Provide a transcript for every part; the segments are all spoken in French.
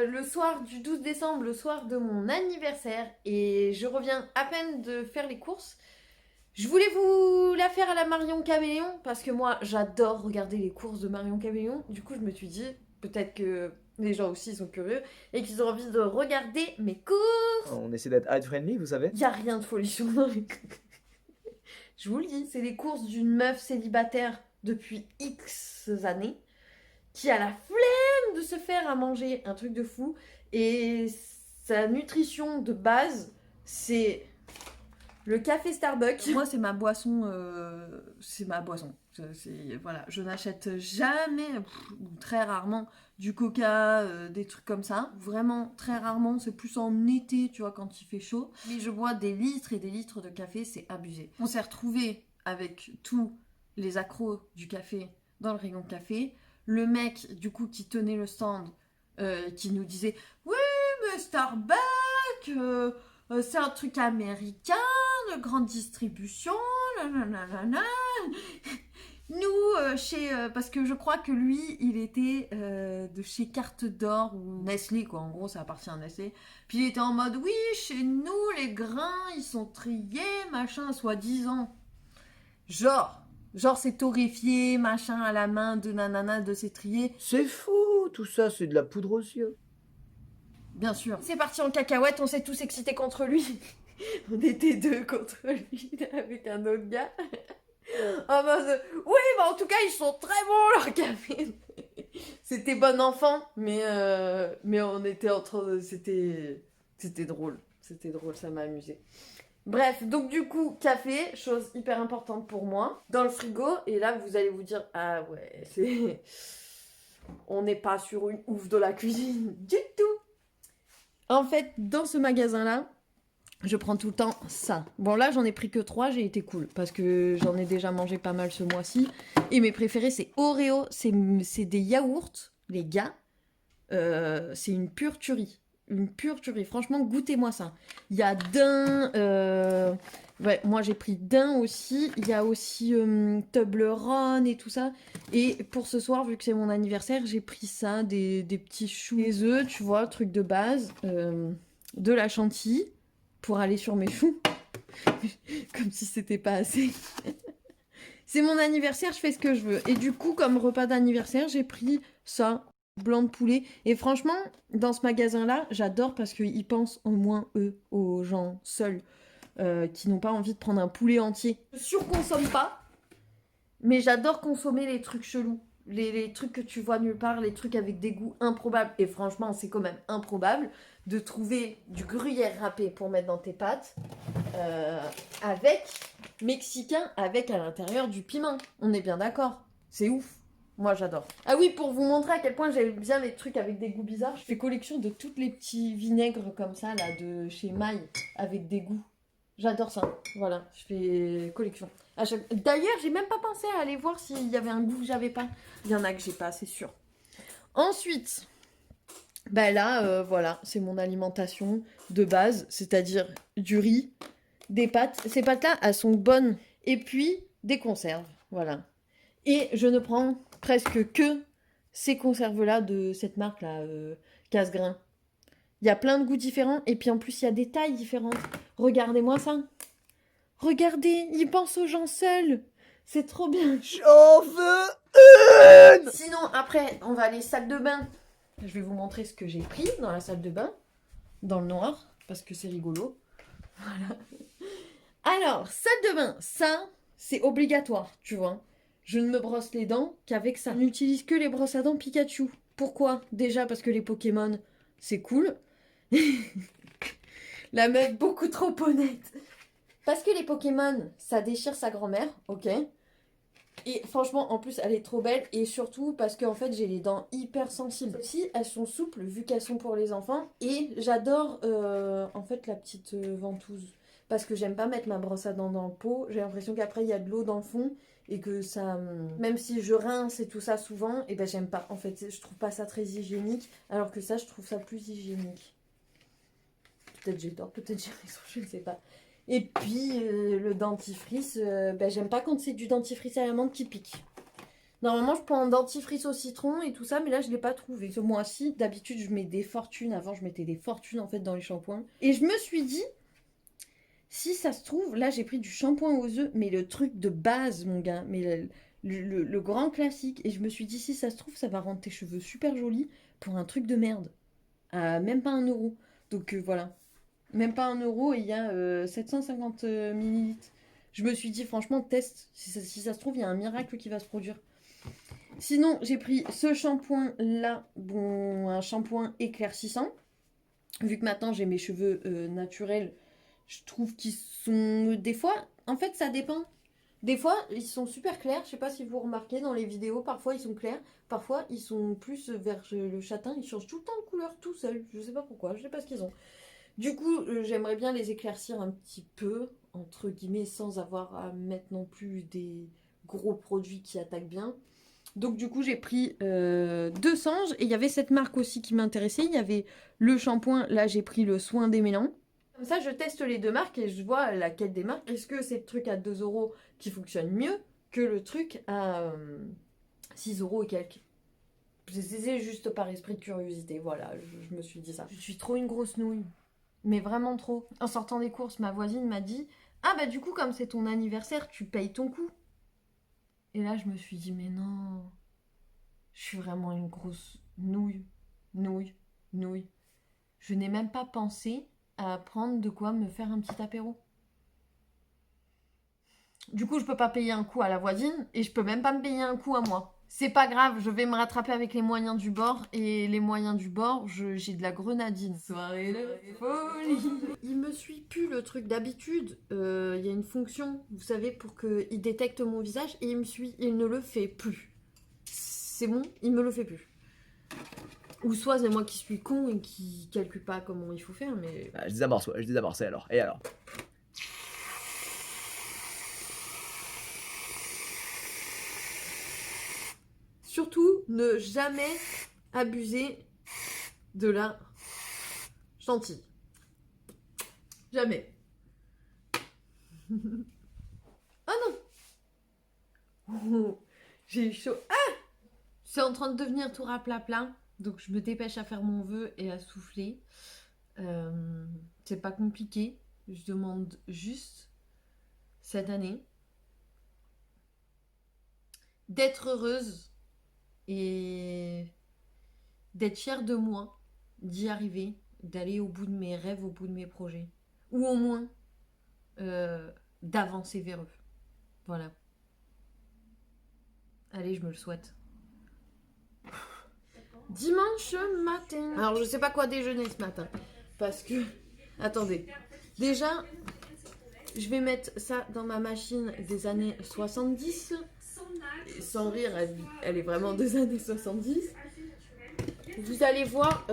le soir du 12 décembre, le soir de mon anniversaire, et je reviens à peine de faire les courses. Je voulais vous la faire à la Marion Caméléon, parce que moi, j'adore regarder les courses de Marion Caméléon. Du coup, je me suis dit, peut-être que les gens aussi sont curieux, et qu'ils ont envie de regarder mes courses. On essaie d'être ad-friendly, vous savez. Y a rien de folichon dans les courses. Je vous le dis, c'est les courses d'une meuf célibataire depuis X années, qui a la flemme de se faire à manger un truc de fou. Et sa nutrition de base, c'est le café Starbucks. Moi, c'est ma boisson. Voilà, je n'achète jamais, ou très rarement, du coca, des trucs comme ça. Vraiment, très rarement. C'est plus en été, tu vois, quand il fait chaud. Mais je bois des litres et des litres de café, c'est abusé. On s'est retrouvés avec tous les accros du café dans le rayon café. Le mec, du coup, qui tenait le stand, qui nous disait « Oui, mais Starbucks, c'est un truc américain, de grande distribution, nanana. » Nous, parce que je crois que lui, il était de chez Carte d'Or ou Nestlé, quoi. En gros, ça appartient à Nestlé. Puis il était en mode « Oui, chez nous, les grains, ils sont triés, machin, soi-disant. » Genre c'est torréfié, machin, à la main de nanana, de ses triés. C'est faux, tout ça, c'est de la poudre aux yeux. Bien sûr. C'est parti en cacahuète, on s'est tous excités contre lui. On était deux contre lui, avec un autre gars. En mode, oui, bah en tout cas, ils sont très bons, leurs cafés. C'était bon enfant, mais on était en train de... C'était drôle. C'était drôle, ça m'a amusé. Bref, donc du coup, café, chose hyper importante pour moi, dans le frigo. Et là, vous allez vous dire, ah ouais, c'est... On n'est pas sur une ouf de la cuisine du tout. En fait, dans ce magasin-là, je prends tout le temps ça. Bon, là, j'en ai pris que 3, j'ai été cool, parce que j'en ai déjà mangé pas mal ce mois-ci. Et mes préférés, c'est Oreo, c'est des yaourts, les gars. C'est une pure tuerie. Une pure tuerie. Franchement, goûtez-moi ça. Il y a daim. Ouais, moi j'ai pris daim aussi. Il y a aussi Toblerone et tout ça. Et pour ce soir, vu que c'est mon anniversaire, j'ai pris ça, des petits choux, des œufs, tu vois, truc de base, de la chantilly pour aller sur mes choux. Comme si c'était pas assez. C'est mon anniversaire, je fais ce que je veux. Et du coup, comme repas d'anniversaire, j'ai pris ça, blanc de poulet. Et franchement, dans ce magasin-là, j'adore parce qu'ils pensent au moins, eux, aux gens seuls qui n'ont pas envie de prendre un poulet entier. Je surconsomme pas, mais j'adore consommer les trucs chelous. Les trucs que tu vois nulle part, les trucs avec des goûts improbables. Et franchement, c'est quand même improbable de trouver du gruyère râpé pour mettre dans tes pâtes avec mexicain, avec à l'intérieur du piment. On est bien d'accord. C'est ouf. Moi, j'adore. Ah oui, pour vous montrer à quel point j'aime bien les trucs avec des goûts bizarres, je fais collection de tous les petits vinaigres comme ça, là, de chez Maille, avec des goûts. J'adore ça. Voilà, je fais collection. D'ailleurs, j'ai même pas pensé à aller voir s'il y avait un goût que j'avais pas. Il y en a que j'ai pas, c'est sûr. Ensuite, bah là, voilà, c'est mon alimentation de base, c'est-à-dire du riz, des pâtes. Ces pâtes-là, elles sont bonnes. Et puis, des conserves, voilà. Et je ne prends presque que ces conserves-là de cette marque-là, Cassegrain. Il y a plein de goûts différents et puis en plus, il y a des tailles différentes. Regardez-moi ça. Regardez, ils pensent aux gens seuls. C'est trop bien. J'en veux une. Sinon, après, on va aller salle de bain. Je vais vous montrer ce que j'ai pris dans la salle de bain. Dans le noir, parce que c'est rigolo. Voilà. Alors, salle de bain, ça, c'est obligatoire, tu vois. Je ne me brosse les dents qu'avec ça. Je n'utilise que les brosses à dents Pikachu. Pourquoi? Déjà parce que les Pokémon, c'est cool. La meuf beaucoup trop honnête. Parce que les Pokémon, ça déchire sa grand-mère, ok. Et franchement, en plus, elle est trop belle. Et surtout parce qu'en fait, j'ai les dents hyper sensibles. Aussi, elles sont souples vu qu'elles sont pour les enfants. Et j'adore en fait la petite ventouse. Parce que j'aime pas mettre ma brosse à dents dans le pot. J'ai l'impression qu'après, il y a de l'eau dans le fond. Et que ça... Même si je rince et tout ça souvent, et ben j'aime pas. En fait, je trouve pas ça très hygiénique. Alors que ça, je trouve ça plus hygiénique. Peut-être j'ai tort, peut-être j'ai raison, je ne sais pas. Et puis le dentifrice, ben, j'aime pas quand c'est du dentifrice à la menthe qui pique. Normalement, je prends un dentifrice au citron et tout ça, mais là, je l'ai pas trouvé. Ce mois-ci, d'habitude, je mets des fortunes. Avant, je mettais des fortunes, en fait, dans les shampoings. Et je me suis dit, si ça se trouve, là, j'ai pris du shampoing aux œufs, mais le truc de base, mon gars, mais le grand classique. Et je me suis dit, si ça se trouve, ça va rendre tes cheveux super jolis pour un truc de merde. À même pas 1 euro. Donc, voilà. Même pas 1 euro et il y a 750 millilitres. Je me suis dit, franchement, teste. Si ça se trouve, il y a un miracle qui va se produire. Sinon, j'ai pris ce shampoing-là, bon, un shampoing éclaircissant. Vu que maintenant j'ai mes cheveux naturels, je trouve qu'ils sont... Des fois, en fait, ça dépend. Des fois, ils sont super clairs. Je sais pas si vous remarquez dans les vidéos, parfois ils sont clairs. Parfois, ils sont plus vers le châtain. Ils changent tout le temps de couleur tout seuls. Je sais pas pourquoi, je sais pas ce qu'ils ont. Du coup, j'aimerais bien les éclaircir un petit peu, entre guillemets, sans avoir à mettre non plus des gros produits qui attaquent bien. Donc du coup, j'ai pris 2 singes et il y avait cette marque aussi qui m'intéressait. Il y avait le shampoing, là j'ai pris le soin des mélans. Comme ça, je teste les deux marques et je vois laquelle des marques. Est-ce que c'est le truc à 2 euros qui fonctionne mieux que le truc à 6 euros et quelques? C'est juste par esprit de curiosité, voilà, je me suis dit ça. Je suis trop une grosse nouille, mais vraiment trop. En sortant des courses, ma voisine m'a dit « Ah bah du coup, comme c'est ton anniversaire, tu payes ton coup. » Et là, je me suis dit « Mais non, je suis vraiment une grosse nouille, nouille, nouille. Je n'ai même pas pensé à prendre de quoi me faire un petit apéro. » Du coup, je peux pas payer un coup à la voisine et je peux même pas me payer un coup à moi. C'est pas grave, je vais me rattraper avec les moyens du bord. Et les moyens du bord, j'ai de la grenadine. Soirée de folie. Il me suit plus le truc d'habitude. Il y a une fonction, vous savez, pour qu'il détecte mon visage et il me suit. Il ne le fait plus. C'est bon, il me le fait plus. Ou soit c'est moi qui suis con et qui calcule pas comment il faut faire, mais... Ah, je désamorce, ouais, je désamorce, et alors? Et alors? Surtout, ne jamais abuser de la chantilly. Jamais. Oh non. J'ai eu chaud. Ah, c'est en train de devenir tout rapla-pla. Donc je me dépêche à faire mon vœu et à souffler. C'est pas compliqué. Je demande juste cette année d'être heureuse et d'être fière de moi, d'y arriver, d'aller au bout de mes rêves, au bout de mes projets. Ou au moins d'avancer vers eux. Voilà. Allez, je me le souhaite. Dimanche matin. Alors, je sais pas quoi déjeuner ce matin. Parce que... Attendez. Déjà, je vais mettre ça dans ma machine des années 70. Et sans rire, elle est vraiment des années 70. Vous allez voir,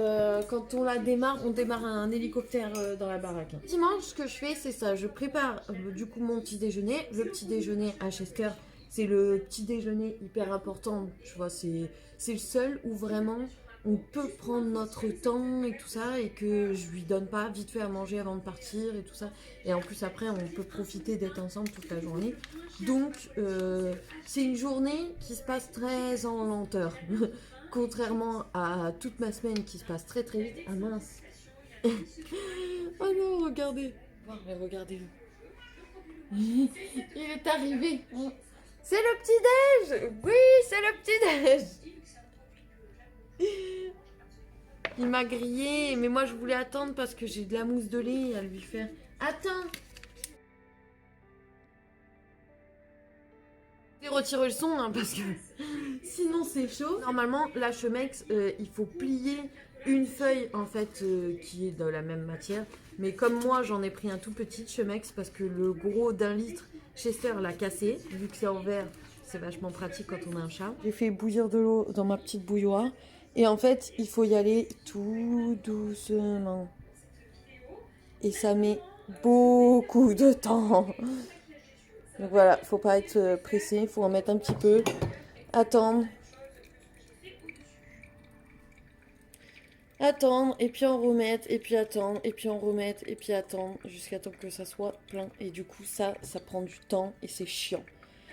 quand on la démarre, on démarre un hélicoptère dans la baraque. Dimanche, ce que je fais, c'est ça. Je prépare du coup mon petit déjeuner. Le petit déjeuner à Chester, c'est le petit déjeuner hyper important. Tu vois, c'est le seul où vraiment on peut prendre notre temps et tout ça. Et que je lui donne pas vite fait à manger avant de partir et tout ça. Et en plus, après, on peut profiter d'être ensemble toute la journée. Donc, c'est une journée qui se passe très en lenteur. Contrairement à toute ma semaine qui se passe très très vite. Ah mince. Oh non, regardez. Regardez-le. Il est arrivé. C'est le petit-déj. Oui, c'est le petit-déj. Il m'a grillé, mais moi je voulais attendre parce que j'ai de la mousse de lait à lui faire. Attends. Je vais retirer le son hein, parce que sinon c'est chaud. Normalement la Chemex il faut plier une feuille en fait qui est de la même matière. Mais comme moi j'en ai pris un tout petit Chemex parce que le gros d'1 litre Chester l'a cassé. Vu que c'est en verre c'est vachement pratique quand on a un chat. J'ai fait bouillir de l'eau dans ma petite bouilloire. Et en fait il faut y aller tout doucement. Et ça met beaucoup de temps. Donc voilà, faut pas être pressé, faut en mettre un petit peu, attendre, et puis en remettre, et puis attendre, et puis en remettre, et puis attendre, jusqu'à temps que ça soit plein. Et du coup, ça prend du temps et c'est chiant.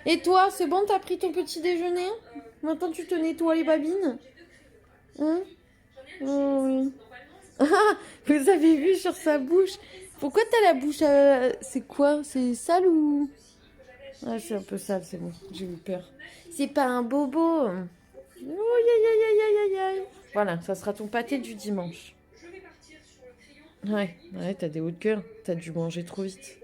Et toi, c'est bon, t'as pris ton petit déjeuner? Maintenant, tu te nettoies les babines? Hein? Oh oui. Ah, vous avez vu sur sa bouche? Pourquoi t'as la bouche c'est quoi? C'est sale ou... Ah, c'est un peu sale, c'est bon. J'ai eu peur. C'est pas un bobo. Aïe, aïe, aïe, aïe, aïe, aïe, aïe. Voilà, ça sera ton pâté du dimanche. Ouais, ouais, t'as des hauts de cœur. T'as dû manger trop vite.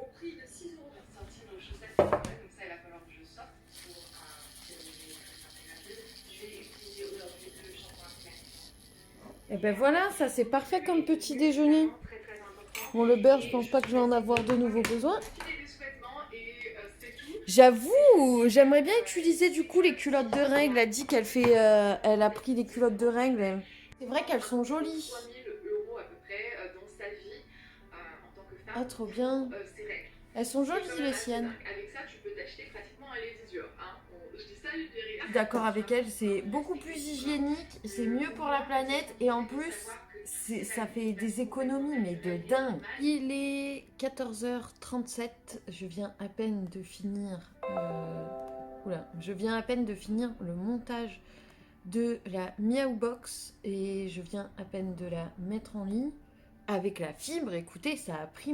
Et ben voilà, ça c'est parfait comme petit déjeuner. Bon, le beurre, je pense pas que je vais en avoir de nouveau besoin. J'avoue, j'aimerais bien utiliser du coup les culottes de règles. Elle a dit qu'elle fait, elle a pris des culottes de règles. C'est vrai qu'elles sont jolies. Ah, trop bien. Elles sont jolies les siennes. D'accord avec elle, c'est beaucoup plus hygiénique, c'est mieux pour la planète et en plus, ça fait des économies, mais de dingue. Il est 14h37, je viens à peine de finir. Je viens à peine de finir le montage de la Miaou Box et je viens à peine de la mettre en ligne. Avec la fibre, écoutez, ça a pris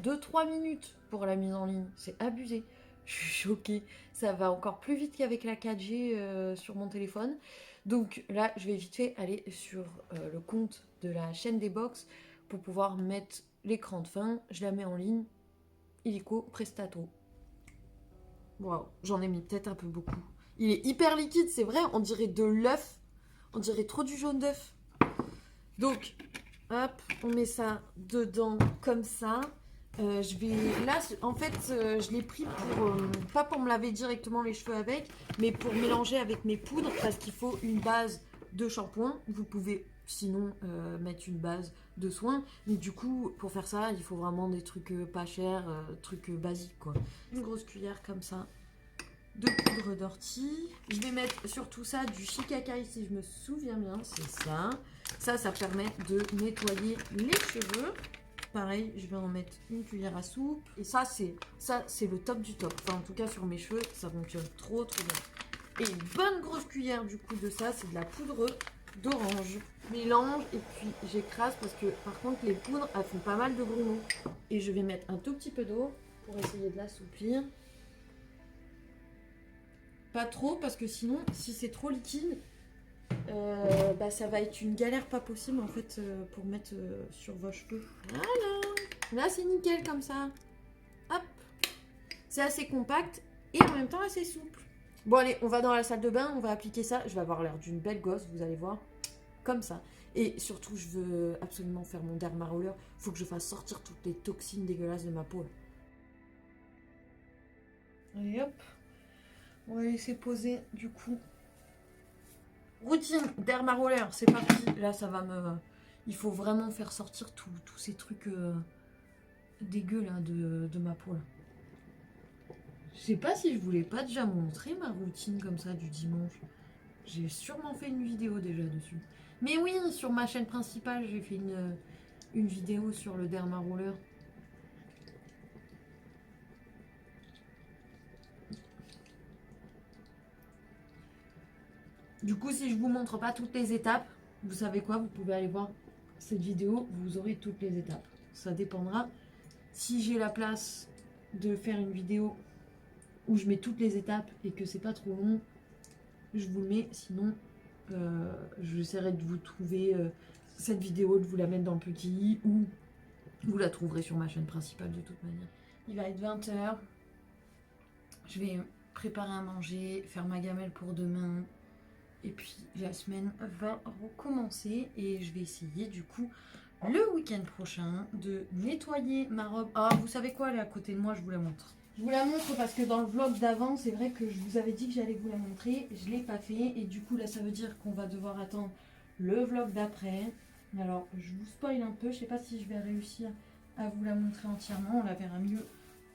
2-3 minutes pour la mise en ligne. C'est abusé. Je suis choquée. Ça va encore plus vite qu'avec la 4G sur mon téléphone. Donc là, je vais vite fait aller sur le compte de la chaîne des box pour pouvoir mettre l'écran de fin. Je la mets en ligne. Illico Prestato. Waouh, j'en ai mis peut-être un peu beaucoup. Il est hyper liquide, c'est vrai, on dirait de l'œuf. On dirait trop du jaune d'œuf. Donc, hop, on met ça dedans comme ça. Je vais... Là, en fait, je l'ai pris pour... pas pour me laver directement les cheveux avec, mais pour mélanger avec mes poudres, parce qu'il faut une base de shampoing. Vous pouvez, sinon, mettre une base de soins. Mais du coup, pour faire ça, il faut vraiment des trucs pas chers, trucs basiques, quoi. Une grosse cuillère comme ça de poudre d'ortie. Je vais mettre sur tout ça du shikakai si je me souviens bien, c'est ça. Ça permet de nettoyer les cheveux. Pareil, je vais en mettre une cuillère à soupe. Et ça, c'est le top du top. Enfin, en tout cas, sur mes cheveux, ça fonctionne trop bien. Et une bonne grosse cuillère du coup de ça, c'est de la poudre d'orange. Mélange et puis j'écrase parce que par contre, les poudres, elles font pas mal de grumeaux. Et je vais mettre un tout petit peu d'eau pour essayer de l'assouplir. Pas trop parce que sinon, si c'est trop liquide, ça va être une galère pas possible en fait pour mettre sur vos cheveux. Voilà, là c'est nickel comme ça. Hop, c'est assez compact et en même temps assez souple. Bon allez, on va dans la salle de bain, on va appliquer ça. Je vais avoir l'air d'une belle gosse, vous allez voir, comme ça. Et surtout, je veux absolument faire mon derma roller. Faut que je fasse sortir toutes les toxines dégueulasses de ma peau. Et hop. On va laisser poser du coup. Routine derma roller, c'est parti. Là, ça va me... Il faut vraiment faire sortir tous ces trucs dégueux là de ma peau. Là. Je sais pas si je voulais pas déjà montrer ma routine comme ça du dimanche. J'ai sûrement fait une vidéo déjà dessus. Mais oui, sur ma chaîne principale, j'ai fait une vidéo sur le derma roller. Du coup, si je vous montre pas toutes les étapes, vous savez quoi, vous pouvez aller voir cette vidéo, vous aurez toutes les étapes. Ça dépendra. Si j'ai la place de faire une vidéo où je mets toutes les étapes et que c'est pas trop long, je vous le mets. Sinon, j'essaierai de vous trouver cette vidéo, de vous la mettre dans le petit i ou vous la trouverez sur ma chaîne principale de toute manière. Il va être 20h. Je vais préparer à manger, faire ma gamelle pour demain. Et puis la semaine va recommencer et je vais essayer du coup le week-end prochain de nettoyer ma robe. Ah, vous savez quoi, elle est à côté de moi, je vous la montre. Je vous la montre parce que dans le vlog d'avant, c'est vrai que je vous avais dit que j'allais vous la montrer. Je ne l'ai pas fait et du coup là ça veut dire qu'on va devoir attendre le vlog d'après. Alors je vous spoil un peu, je ne sais pas si je vais réussir à vous la montrer entièrement. On la verra mieux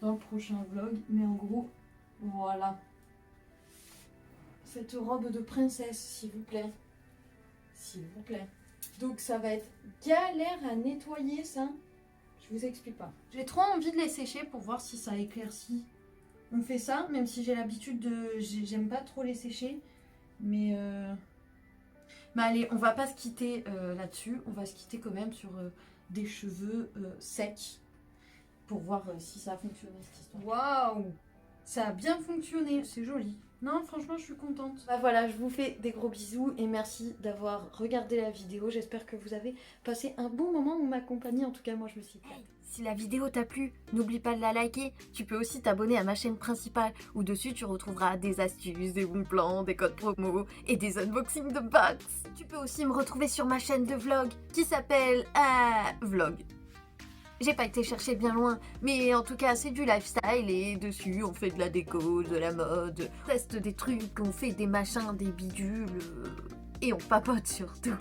dans le prochain vlog. Mais en gros, voilà. Cette robe de princesse, s'il vous plaît. S'il vous plaît. Donc ça va être galère à nettoyer ça. Je vous explique pas. J'ai trop envie de les sécher pour voir si ça éclaircit On fait ça, même si j'ai l'habitude de... J'aime pas trop les sécher. Mais allez, on va pas se quitter là-dessus. On va se quitter quand même sur des cheveux secs. Pour voir si ça a fonctionné cette histoire. Waouh! Ça a bien fonctionné, c'est joli. Non, franchement, je suis contente. Bah voilà, je vous fais des gros bisous et merci d'avoir regardé la vidéo. J'espère que vous avez passé un bon moment ou m'accompagner. En tout cas, moi, je me suis éclatée. Si la vidéo t'a plu, n'oublie pas de la liker. Tu peux aussi t'abonner à ma chaîne principale où dessus tu retrouveras des astuces, des bons plans, des codes promo et des unboxings de box. Tu peux aussi me retrouver sur ma chaîne de vlog qui s'appelle Vlog. J'ai pas été chercher bien loin, mais en tout cas c'est du lifestyle et dessus on fait de la déco, de la mode, on teste des trucs, on fait des machins, des bidules et on papote surtout.